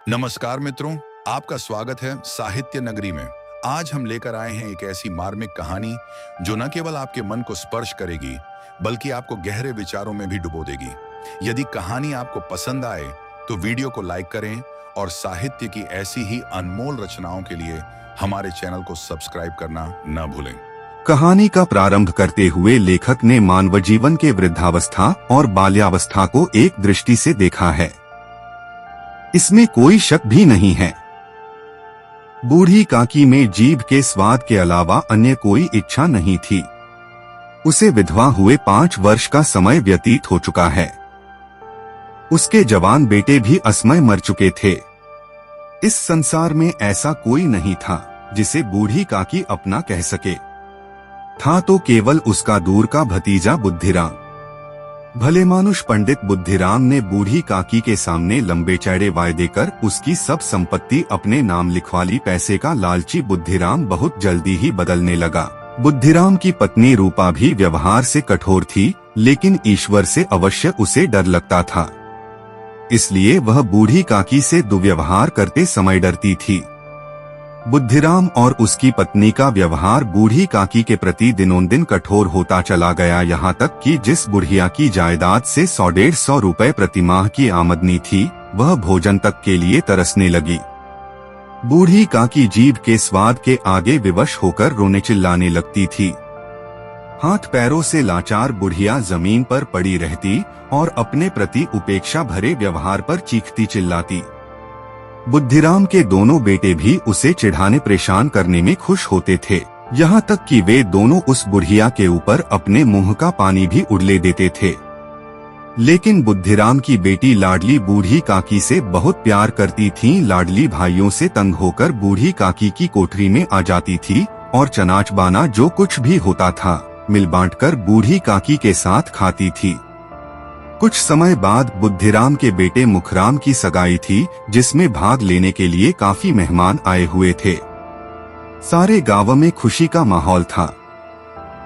नमस्कार मित्रों, आपका स्वागत है साहित्य नगरी में। आज हम लेकर आए हैं एक ऐसी मार्मिक कहानी जो न केवल आपके मन को स्पर्श करेगी बल्कि आपको गहरे विचारों में भी डुबो देगी। यदि कहानी आपको पसंद आए तो वीडियो को लाइक करें और साहित्य की ऐसी ही अनमोल रचनाओं के लिए हमारे चैनल को सब्सक्राइब करना न भूलें। कहानी का प्रारंभ करते हुए लेखक ने मानव जीवन के वृद्धावस्था और बाल्यावस्था को एक दृष्टि से देखा है। इसमें कोई शक भी नहीं है। बूढ़ी काकी में जीभ के स्वाद के अलावा अन्य कोई इच्छा नहीं थी। उसे विधवा हुए 5 वर्ष का समय व्यतीत हो चुका है। उसके जवान बेटे भी असमय मर चुके थे। इस संसार में ऐसा कोई नहीं था जिसे बूढ़ी काकी अपना कह सके। था तो केवल उसका दूर का भतीजा बुद्धिराम। भले मानुष पंडित बुद्धिराम ने बूढ़ी काकी के सामने लंबे चौड़े वायदे कर उसकी सब संपत्ति अपने नाम लिखवा ली। पैसे का लालची बुद्धिराम बहुत जल्दी ही बदलने लगा। बुद्धिराम की पत्नी रूपा भी व्यवहार से कठोर थी, लेकिन ईश्वर से अवश्य उसे डर लगता था। इसलिए वह बूढ़ी काकी से दुर्व्यवहार करते समय डरती थी। बुद्धिराम और उसकी पत्नी का व्यवहार बूढ़ी काकी के प्रति दिनों दिन कठोर होता चला गया, यहाँ तक कि जिस बुढ़िया की जायदाद से 100-150 रुपए प्रतिमाह की आमदनी थी, वह भोजन तक के लिए तरसने लगी। बूढ़ी काकी जीभ के स्वाद के आगे विवश होकर रोने चिल्लाने लगती थी। हाथ पैरों से लाचार बुढ़िया जमीन पर पड़ी रहती और अपने प्रति उपेक्षा भरे व्यवहार पर चीखती चिल्लाती। बुद्धिराम के दोनों बेटे भी उसे चिढ़ाने परेशान करने में खुश होते थे, यहाँ तक कि वे दोनों उस बुढ़िया के ऊपर अपने मुंह का पानी भी उड़ले देते थे। लेकिन बुद्धिराम की बेटी लाडली बूढ़ी काकी से बहुत प्यार करती थी। लाडली भाइयों से तंग होकर बूढ़ी काकी की कोठरी में आ जाती थी और चनाच बाना जो कुछ भी होता था मिल बांटकर बूढ़ी काकी के साथ खाती थी। कुछ समय बाद बुद्धिराम के बेटे मुखराम की सगाई थी, जिसमें भाग लेने के लिए काफी मेहमान आए हुए थे। सारे गांव में खुशी का माहौल था।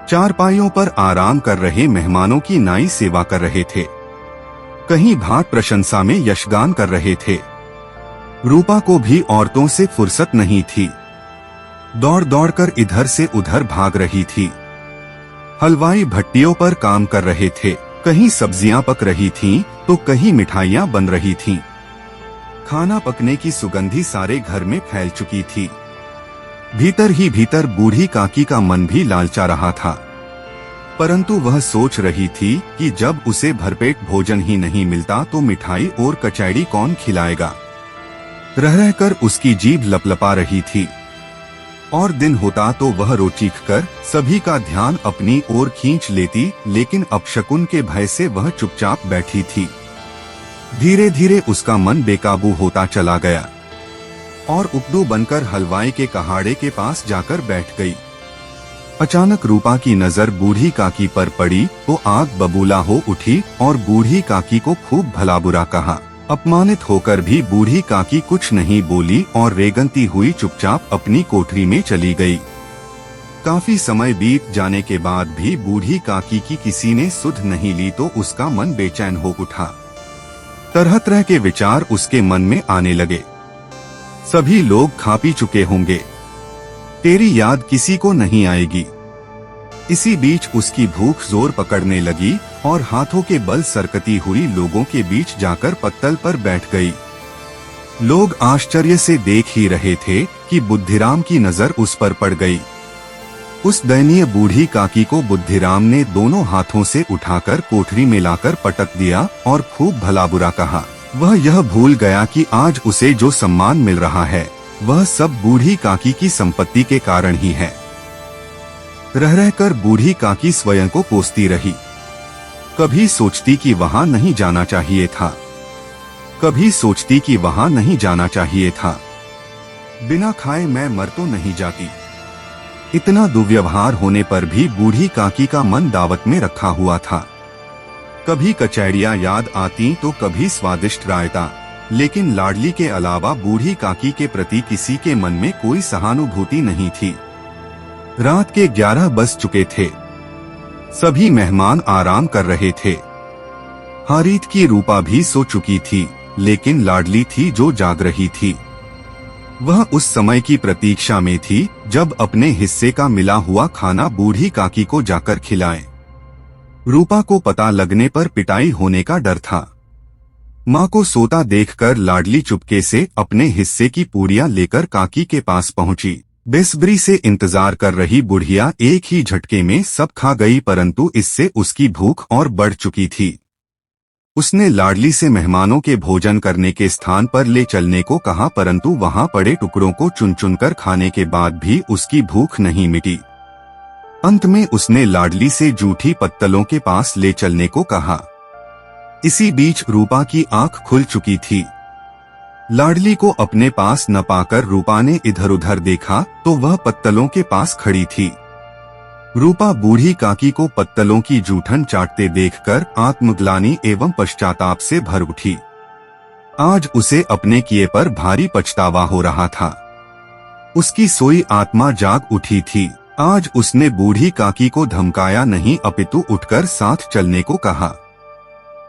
चारपाइयों पर आराम कर रहे मेहमानों की नाई सेवा कर रहे थे, कहीं भाट प्रशंसा में यशगान कर रहे थे। रूपा को भी औरतों से फुर्सत नहीं थी, दौड़ दौड़ कर इधर से उधर भाग रही थी। हलवाई भट्टियों पर काम कर रहे थे, कहीं सब्जियां पक रही थीं, तो कहीं मिठाइयां बन रही थीं। खाना पकने की सुगंधी सारे घर में फैल चुकी थी। भीतर ही भीतर बूढ़ी काकी का मन भी लालचा रहा था, परंतु वह सोच रही थी कि जब उसे भरपेट भोजन ही नहीं मिलता तो मिठाई और कचौड़ी कौन खिलाएगा। रह रहकर उसकी जीभ लपलपा रही थी और दिन होता तो वह रो चीख कर सभी का ध्यान अपनी ओर खींच लेती, लेकिन अपशकुन के भय से वह चुपचाप बैठी थी। धीरे धीरे उसका मन बेकाबू होता चला गया और उपदू बनकर हलवाई के कहाड़े के पास जाकर बैठ गई। अचानक रूपा की नजर बूढ़ी काकी पर पड़ी तो आग बबूला हो उठी और बूढ़ी काकी को खूब भला बुरा कहा। अपमानित होकर भी बूढ़ी काकी कुछ नहीं बोली और रेंगती हुई चुपचाप अपनी कोठरी में चली गई। काफी समय बीत जाने के बाद भी बूढ़ी काकी की किसी ने सुध नहीं ली तो उसका मन बेचैन हो उठा। तरह तरह के विचार उसके मन में आने लगे। सभी लोग खा पी चुके होंगे, तेरी याद किसी को नहीं आएगी। इसी बीच उसकी भूख जोर पकड़ने लगी और हाथों के बल सरकती हुई लोगों के बीच जाकर पत्तल पर बैठ गई। लोग आश्चर्य से देख ही रहे थे कि बुद्धिराम की नजर उस पर पड़ गई। उस दयनीय बूढ़ी काकी को बुद्धिराम ने दोनों हाथों से उठाकर कोठरी में लाकर पटक दिया और खूब भला बुरा कहा। वह यह भूल गया कि आज उसे जो सम्मान मिल रहा है वह सब बूढ़ी काकी की संपत्ति के कारण ही है। रह रहकर बूढ़ी काकी स्वयं को कोसती रही। कभी सोचती कि वहां नहीं जाना चाहिए था, कभी सोचती कि वहां नहीं जाना चाहिए था। बिना खाए मैं मर तो नहीं जाती। इतना दुर्व्यवहार होने पर भी बूढ़ी काकी का मन दावत में रखा हुआ था। कभी कचौड़ियां याद आती तो कभी स्वादिष्ट रायता, लेकिन लाडली के अलावा बूढ़ी काकी के प्रति किसी के मन में कोई सहानुभूति नहीं थी। रात के 11 बज चुके थे। सभी मेहमान आराम कर रहे थे। हारीत की रूपा भी सो चुकी थी। लेकिन लाडली थी जो जाग रही थी। वह उस समय की प्रतीक्षा में थी जब अपने हिस्से का मिला हुआ खाना बूढ़ी काकी को जाकर खिलाए। रूपा को पता लगने पर पिटाई होने का डर था। माँ को सोता देखकर लाडली चुपके से अपने हिस्से की पूड़ियाँ लेकर काकी के पास पहुंची। बेसब्री से इंतजार कर रही बुढ़िया एक ही झटके में सब खा गई, परंतु इससे उसकी भूख और बढ़ चुकी थी। उसने लाडली से मेहमानों के भोजन करने के स्थान पर ले चलने को कहा, परंतु वहां पड़े टुकड़ों को चुन चुनकर खाने के बाद भी उसकी भूख नहीं मिटी। अंत में उसने लाडली से जूठी पत्तलों के पास ले चलने को कहा। इसी बीच रूपा की आंख खुल चुकी थी। लाडली को अपने पास न पाकर रूपा ने इधर उधर देखा तो वह पत्तलों के पास खड़ी थी। रूपा बूढ़ी काकी को पत्तलों की जूठन चाटते देखकर आत्मग्लानि एवं पश्चाताप से भर उठी। आज उसे अपने किए पर भारी पछतावा हो रहा था। उसकी सोई आत्मा जाग उठी थी। आज उसने बूढ़ी काकी को धमकाया नहीं, अपितु उठकर साथ चलने को कहा।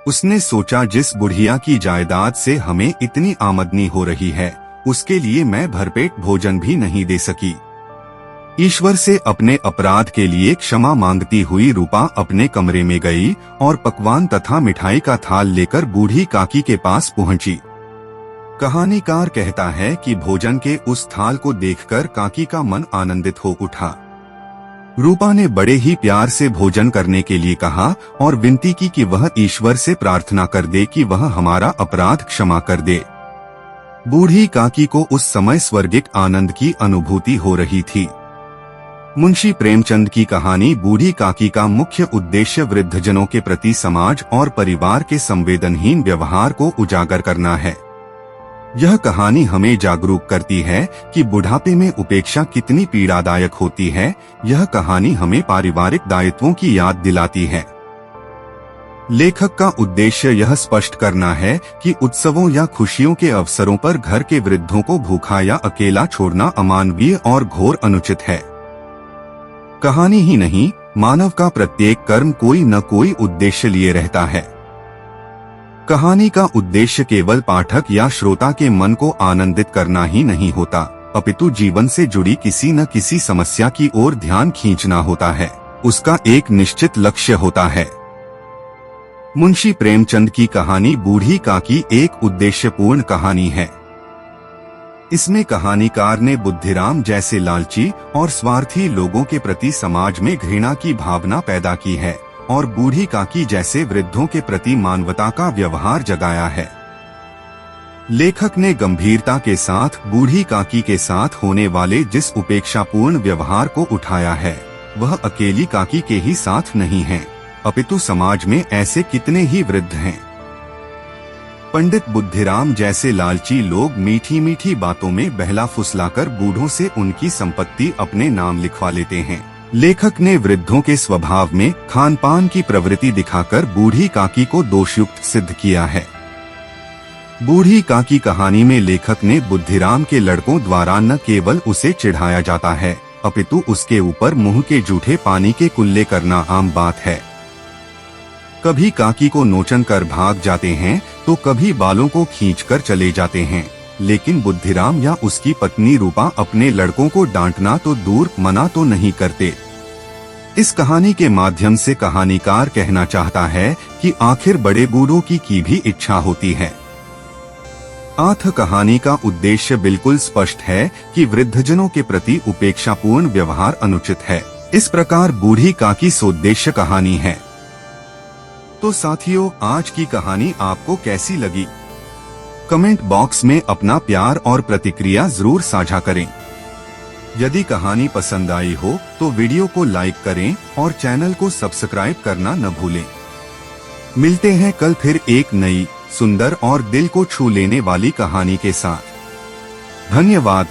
उसने सोचा, जिस बुढ़िया की जायदाद से हमें इतनी आमदनी हो रही है, उसके लिए मैं भरपेट भोजन भी नहीं दे सकी। ईश्वर से अपने अपराध के लिए क्षमा मांगती हुई रूपा अपने कमरे में गई और पकवान तथा मिठाई का थाल लेकर बूढ़ी काकी के पास पहुंची। कहानीकार कहता है कि भोजन के उस थाल को देखकर काकी का मन आनंदित हो उठा। रूपा ने बड़े ही प्यार से भोजन करने के लिए कहा और विनती की कि वह ईश्वर से प्रार्थना कर दे कि वह हमारा अपराध क्षमा कर दे। बूढ़ी काकी को उस समय स्वर्गिक आनंद की अनुभूति हो रही थी। मुंशी प्रेमचंद की कहानी बूढ़ी काकी का मुख्य उद्देश्य वृद्धजनों के प्रति समाज और परिवार के संवेदनहीन व्यवहार को उजागर करना है। यह कहानी हमें जागरूक करती है कि बुढ़ापे में उपेक्षा कितनी पीड़ादायक होती है। यह कहानी हमें पारिवारिक दायित्वों की याद दिलाती है। लेखक का उद्देश्य यह स्पष्ट करना है कि उत्सवों या खुशियों के अवसरों पर घर के वृद्धों को भूखा या अकेला छोड़ना अमानवीय और घोर अनुचित है। कहानी ही नहीं, मानव का प्रत्येक कर्म कोई न कोई उद्देश्य लिए रहता है। कहानी का उद्देश्य केवल पाठक या श्रोता के मन को आनंदित करना ही नहीं होता, अपितु जीवन से जुड़ी किसी न किसी समस्या की ओर ध्यान खींचना होता है। उसका एक निश्चित लक्ष्य होता है। मुंशी प्रेमचंद की कहानी बूढ़ी काकी एक उद्देश्यपूर्ण कहानी है। इसमें कहानीकार ने बुद्धिराम जैसे लालची और स्वार्थी लोगों के प्रति समाज में घृणा की भावना पैदा की है और बूढ़ी काकी जैसे वृद्धों के प्रति मानवता का व्यवहार जगाया है। लेखक ने गंभीरता के साथ बूढ़ी काकी के साथ होने वाले जिस उपेक्षापूर्ण व्यवहार को उठाया है, वह अकेली काकी के ही साथ नहीं है, अपितु समाज में ऐसे कितने ही वृद्ध हैं। पंडित बुद्धिराम जैसे लालची लोग मीठी मीठी बातों में बहला फुसलाकर बूढ़ों से उनकी संपत्ति अपने नाम लिखवा लेते हैं। लेखक ने वृद्धों के स्वभाव में खान पान की प्रवृत्ति दिखाकर बूढ़ी काकी को दोषयुक्त सिद्ध किया है। बूढ़ी काकी कहानी में लेखक ने बुद्धिराम के लड़कों द्वारा न केवल उसे चिढ़ाया जाता है, अपितु उसके ऊपर मुंह के जूठे पानी के कुल्ले करना आम बात है। कभी काकी को नोचन कर भाग जाते हैं तो कभी बालों को खींचकर चले जाते हैं, लेकिन बुद्धिराम या उसकी पत्नी रूपा अपने लड़कों को डांटना तो दूर मना तो नहीं करते। इस कहानी के माध्यम से कहानीकार कहना चाहता है कि आखिर बड़े बूढ़ों की भी इच्छा होती है। आठ कहानी का उद्देश्य बिल्कुल स्पष्ट है कि वृद्धजनों के प्रति उपेक्षापूर्ण व्यवहार अनुचित है। इस प्रकार बूढ़ी काकी सोद्देश्य कहानी है। तो साथियों, आज की कहानी आपको कैसी लगी? कमेंट बॉक्स में अपना प्यार और प्रतिक्रिया जरूर साझा करें। यदि कहानी पसंद आई हो तो वीडियो को लाइक करें और चैनल को सब्सक्राइब करना न भूलें। मिलते हैं कल फिर एक नई, सुंदर और दिल को छू लेने वाली कहानी के साथ। धन्यवाद।